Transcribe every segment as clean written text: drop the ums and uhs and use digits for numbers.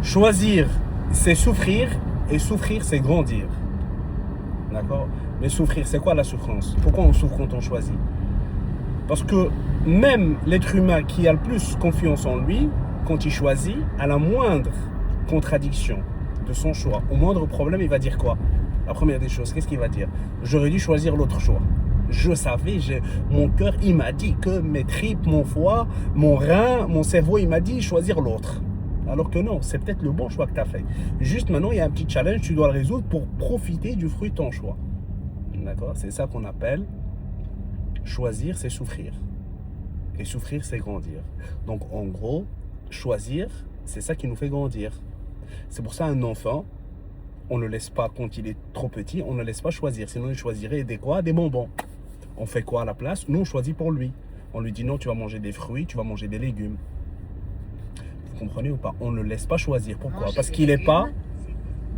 Choisir, c'est souffrir, et souffrir, c'est grandir. D'accord? Mais souffrir, c'est quoi la souffrance? Pourquoi on souffre quand on choisit? Parce que même l'être humain qui a le plus confiance en lui, quand il choisit, à la moindre contradiction de son choix, au moindre problème, il va dire quoi? La première des choses, qu'est-ce qu'il va dire? J'aurais dû choisir l'autre choix. Je savais, mon cœur, il m'a dit que mes tripes, mon foie, mon rein, mon cerveau, il m'a dit choisir l'autre. Alors que non, c'est peut-être le bon choix que tu as fait. Juste maintenant, il y a un petit challenge, tu dois le résoudre pour profiter du fruit de ton choix. D'accord? C'est ça qu'on appelle choisir, c'est souffrir. Et souffrir, c'est grandir. Donc, en gros, choisir, c'est ça qui nous fait grandir. C'est pour ça un enfant, on ne le laisse pas, quand il est trop petit, on ne le laisse pas choisir. Sinon, il choisirait des quoi? Des bonbons. On fait quoi à la place? Nous, on choisit pour lui. On lui dit non, tu vas manger des fruits, tu vas manger des légumes. Vous comprenez ou pas? On ne le laisse pas choisir. Pourquoi? Parce qu'il n'est pas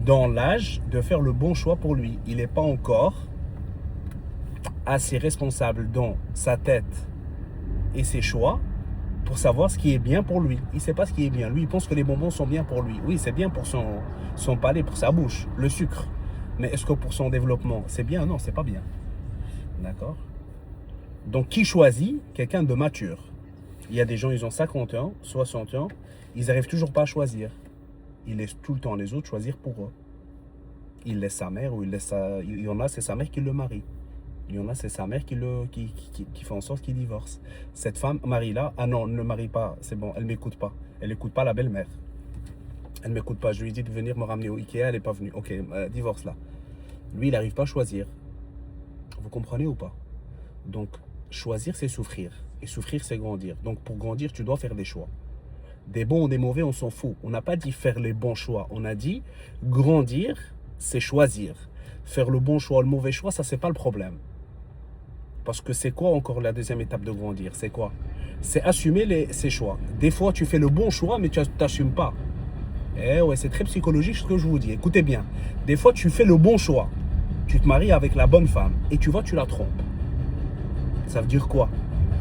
dans l'âge de faire le bon choix pour lui. Il n'est pas encore assez responsable dans sa tête et ses choix pour savoir ce qui est bien pour lui. Il ne sait pas ce qui est bien. Lui, il pense que les bonbons sont bien pour lui. Oui, c'est bien pour son palais, pour sa bouche, le sucre. Mais est-ce que pour son développement, c'est bien? Non, c'est pas bien. D'accord? Donc, qui choisit? Quelqu'un de mature. Il y a des gens, ils ont 50 ans, 60 ans, ils n'arrivent toujours pas à choisir. Ils laissent tout le temps les autres choisir pour eux. Ils laissent sa mère ou il y en a, c'est sa mère qui le marie. Il y en a, c'est sa mère qui fait en sorte qu'il divorce. Cette femme, Marie-là, ah non, ne le marie pas, c'est bon, elle ne m'écoute pas. Elle n'écoute pas la belle-mère. Elle ne m'écoute pas. Je lui ai dit de venir me ramener au Ikea, elle n'est pas venue. Ok, divorce là. Lui, il n'arrive pas à choisir. Vous comprenez ou pas? Donc, choisir, c'est souffrir. Et souffrir, c'est grandir. Donc, pour grandir, tu dois faire des choix. Des bons ou des mauvais, on s'en fout. On n'a pas dit faire les bons choix. On a dit grandir, c'est choisir. Faire le bon choix ou le mauvais choix, ça, c'est pas le problème. Parce que c'est quoi encore la deuxième étape de grandir? C'est quoi? C'est assumer ses choix. Des fois, tu fais le bon choix, mais tu n'assumes pas. Eh ouais, c'est très psychologique ce que je vous dis. Écoutez bien. Des fois, tu fais le bon choix. Tu te maries avec la bonne femme. Et tu vois, tu la trompes. Ça veut dire quoi?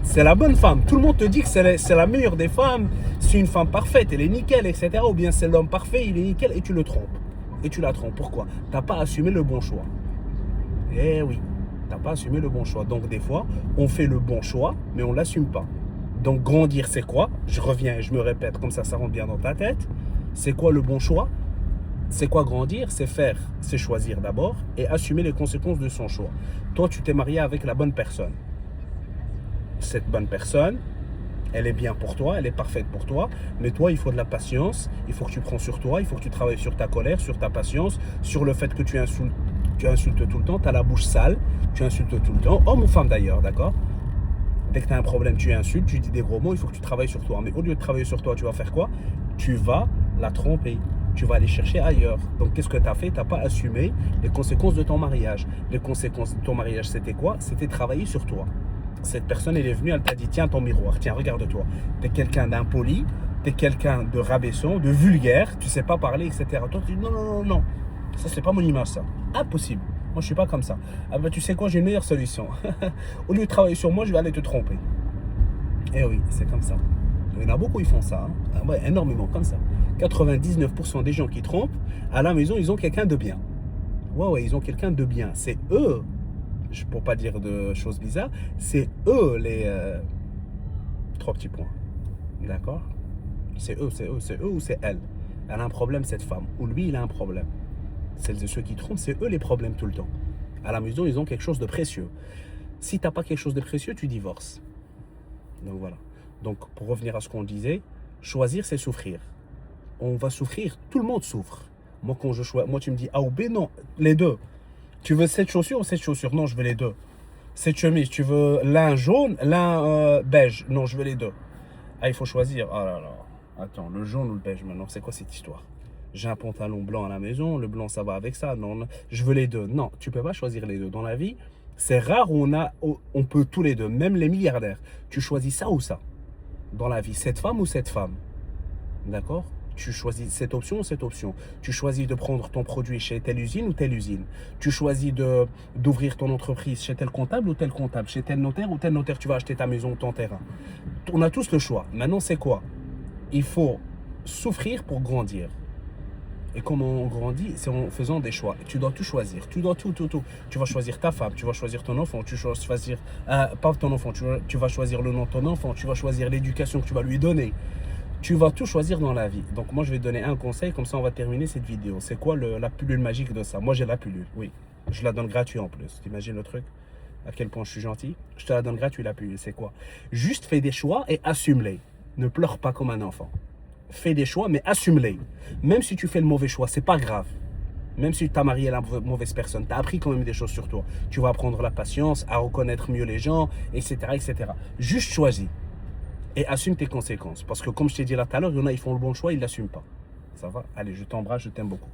C'est la bonne femme. Tout le monde te dit que c'est la meilleure des femmes. C'est une femme parfaite, elle est nickel, etc. Ou bien c'est l'homme parfait, il est nickel, et tu le trompes. Et tu la trompes. Pourquoi? Tu n'as pas assumé le bon choix. Eh oui. Tu n'as pas assumé le bon choix. Donc des fois, on fait le bon choix, mais on ne l'assume pas. Donc grandir, c'est quoi? Je reviens et je me répète, comme ça rentre bien dans ta tête. C'est quoi le bon choix? C'est quoi grandir? C'est choisir d'abord et assumer les conséquences de son choix. Toi, tu t'es marié avec la bonne personne. Cette bonne personne, elle est bien pour toi, elle est parfaite pour toi, mais toi, il faut de la patience, il faut que tu prends sur toi, il faut que tu travailles sur ta colère, sur ta patience, sur le fait que tu insultes tout le temps, tu as la bouche sale, tu insultes tout le temps, homme ou femme d'ailleurs, d'accord? Dès que tu as un problème, tu insultes, tu dis des gros mots, il faut que tu travailles sur toi. Mais au lieu de travailler sur toi, tu vas faire quoi? Tu vas la tromper, tu vas aller chercher ailleurs. Donc qu'est-ce que tu as fait? Tu n'as pas assumé les conséquences de ton mariage. Les conséquences de ton mariage, c'était quoi? C'était travailler sur toi. Cette personne, elle est venue, elle t'a dit, tiens ton miroir, tiens, regarde-toi. Tu es quelqu'un d'impoli, tu es quelqu'un de rabaissant, de vulgaire, tu ne sais pas parler, etc. Toi, tu dis, non, non, non, non, ça, c'est pas mon image, ça. Impossible. Moi, je ne suis pas comme ça. Ah ben, tu sais quoi, j'ai une meilleure solution. Au lieu de travailler sur moi, je vais aller te tromper. Eh oui, c'est comme ça. Il y en a beaucoup, ils font ça. Hein. Ah ouais, énormément, comme ça. 99% des gens qui trompent, à la maison, ils ont quelqu'un de bien. Ouais, ils ont quelqu'un de bien. C'est eux, pour pas dire de choses bizarres, c'est eux les trois petits points. D'accord? C'est eux ou c'est elle. Elle a un problème, cette femme. Ou lui, il a un problème. Celles et ceux qui trompent, c'est eux les problèmes tout le temps. À la maison, ils ont quelque chose de précieux. Si tu n'as pas quelque chose de précieux, tu divorces. Donc voilà. Donc pour revenir à ce qu'on disait, choisir, c'est souffrir. On va souffrir, tout le monde souffre. Moi, quand je choisis, moi tu me dis A ou B, non, les deux. Tu veux cette chaussure ou cette chaussure? Non, je veux les deux. Cette chemise, tu veux l'un jaune, l'un beige? Non, je veux les deux. Ah, il faut choisir. Ah là là. Attends, le jaune ou le beige maintenant, c'est quoi cette histoire? J'ai un pantalon blanc à la maison, le blanc ça va avec ça. Non, je veux les deux. Non, tu peux pas choisir les deux. Dans la vie, c'est rare où on peut tous les deux, même les milliardaires. Tu choisis ça ou ça dans la vie, cette femme ou cette femme. D'accord? Tu choisis cette option ou cette option. Tu choisis de prendre ton produit chez telle usine ou telle usine. Tu choisis d'ouvrir ton entreprise chez tel comptable ou tel comptable, chez tel notaire ou tel notaire. Tu vas acheter ta maison ou ton terrain. On a tous le choix. Maintenant, c'est quoi? Il faut souffrir pour grandir. Et comment on grandit, c'est en faisant des choix. Tu dois tout choisir. Tu dois tout. Tu vas choisir ta femme, tu vas choisir ton enfant, tu vas choisir, pas ton enfant, tu vas choisir le nom de ton enfant, tu vas choisir l'éducation que tu vas lui donner. Tu vas tout choisir dans la vie. Donc moi, je vais te donner un conseil, comme ça on va terminer cette vidéo. C'est quoi la pilule magique de ça? Moi, j'ai la pilule, oui. Je la donne gratuit en plus. T'imagines le truc? À quel point je suis gentil? Je te la donne gratuit, la pilule. C'est quoi? Juste fais des choix et assume-les. Ne pleure pas comme un enfant. Fais des choix, mais assume-les. Même si tu fais le mauvais choix, c'est pas grave. Même si tu as marié la mauvaise personne, tu as appris quand même des choses sur toi. Tu vas apprendre la patience, à reconnaître mieux les gens, etc., etc. Juste choisis et assume tes conséquences. Parce que comme je t'ai dit là tout à l'heure, il y en a, ils font le bon choix, ils ne l'assument pas. Ça va? Allez, je t'embrasse, je t'aime beaucoup.